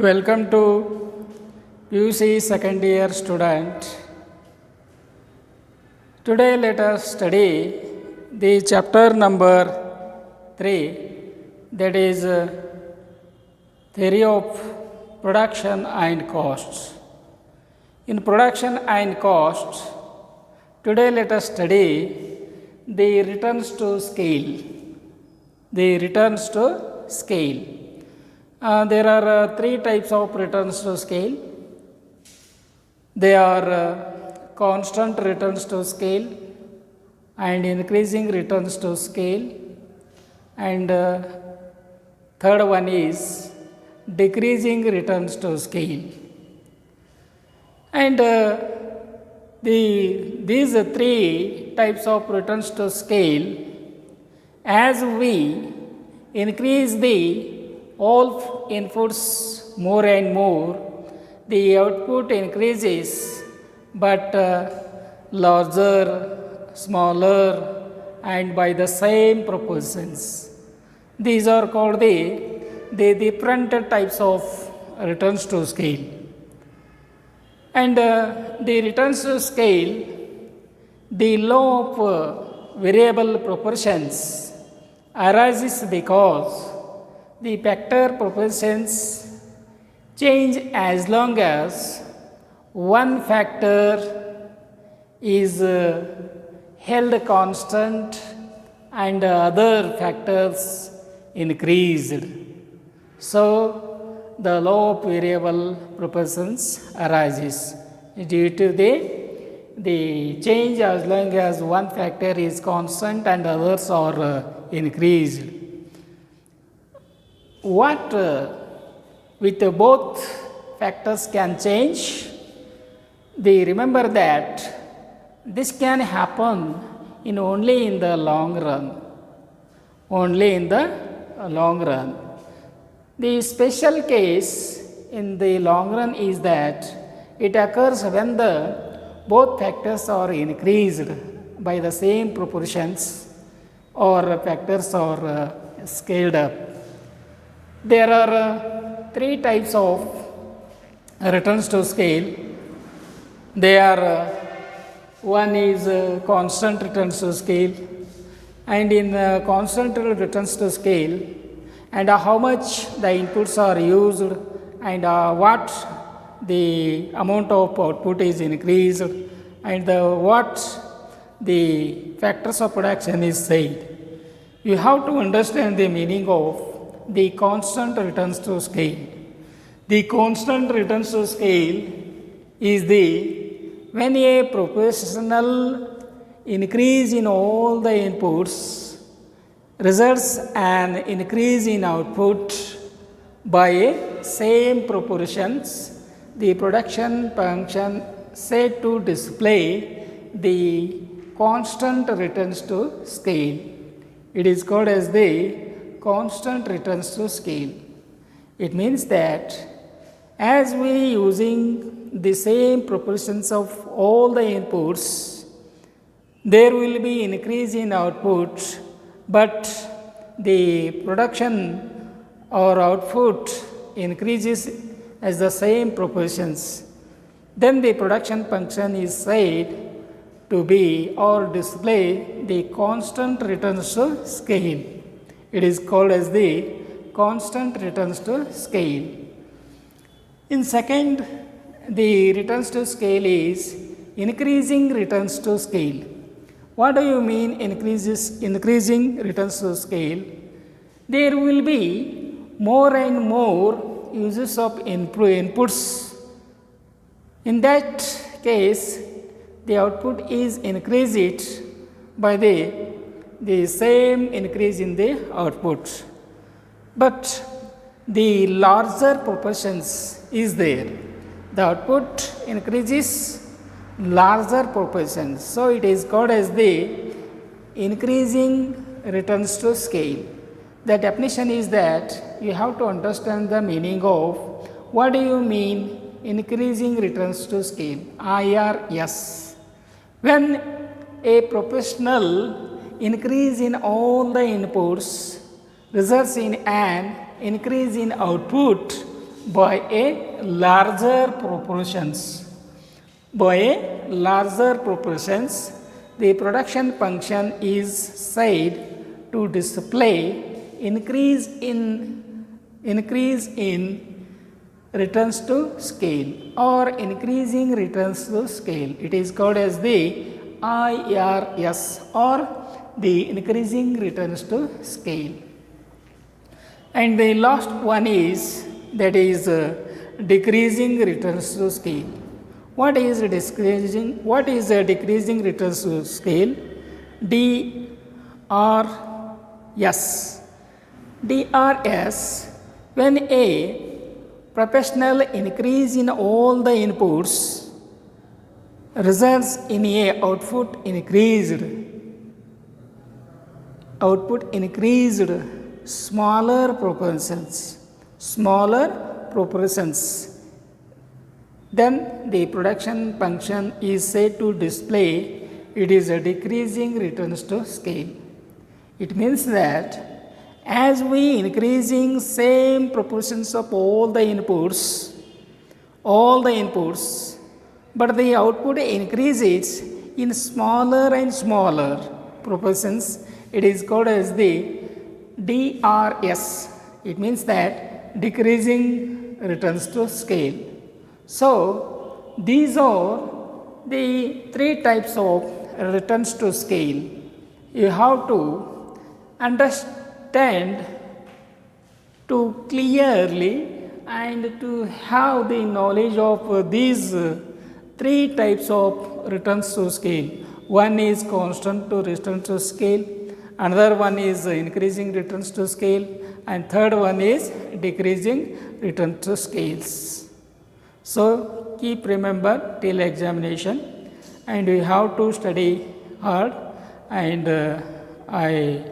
Welcome to UC second year student. Today let us study the chapter number 3, that is theory of production and costs. In production and costs, today let us study the returns to scale. The returns to scale. There are three types of returns to scale. They are constant returns to scale and increasing returns to scale, and third one is decreasing returns to scale. And these three types of returns to scale, as we increase the all inputs more and more, the output increases, but larger, smaller, and by the same proportions. These are called the different types of returns to scale. And the returns to scale, the law of variable proportions arises because the factor proportions change as long as one factor is held constant and other factors increased. So, the law of variable proportions arises due to the change as long as one factor is constant and others are increased. What with both factors can change? Remember that this can happen only in the long run. Only in the long run. The special case in the long run is that it occurs when both factors are increased by the same proportions or factors are scaled up. There are three types of returns to scale. They are one is constant returns to scale, and in constant returns to scale, and how much the inputs are used and what the amount of output is increased and what the factors of production is said. You have to understand the meaning of the constant returns to scale. The constant returns to scale is when a proportional increase in all the inputs results an increase in output by same proportions, the production function said to display the constant returns to scale. It is called as the constant returns to scale. It means that as we using the same proportions of all the inputs, there will be increase in output, but the production or output increases as the same proportions. Then the production function is said to be or display the constant returns to scale. It is called as the constant returns to scale. In second, the returns to scale is increasing returns to scale. What do you mean increasing returns to scale? There will be more and more uses of inputs. In that case, the output is increased by the same increase in the output. But the larger proportions is there. The output increases larger proportions. So, it is called as the increasing returns to scale. The definition is that you have to understand the meaning of what do you mean increasing returns to scale, IRS. When a proportional increase in all the inputs results in an increase in output by a larger proportions. By a larger proportions, the production function is said to display increase in returns to scale or increasing returns to scale. It is called as the IRS or the increasing returns to scale. And the last one is that is decreasing returns to scale. What is a decreasing returns to scale? DRS. DRS, when a proportional increase in all the inputs results in a output increased smaller proportions, then the production function is said to display it is a decreasing returns to scale. It means that as we increasing same proportions of all the inputs, but the output increases in smaller and smaller proportions, it is called as the DRS. It means that decreasing returns to scale. So, these are the three types of returns to scale. You have to understand to clearly and to have the knowledge of these three types of returns to scale. One is constant to return to scale, another one is increasing returns to scale, and third one is decreasing return to scales. So keep remember till examination, and we have to study hard, and I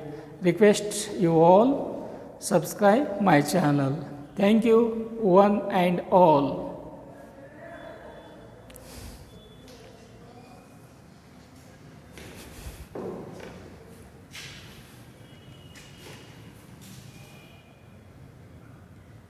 request you all subscribe my channel. Thank you one and all.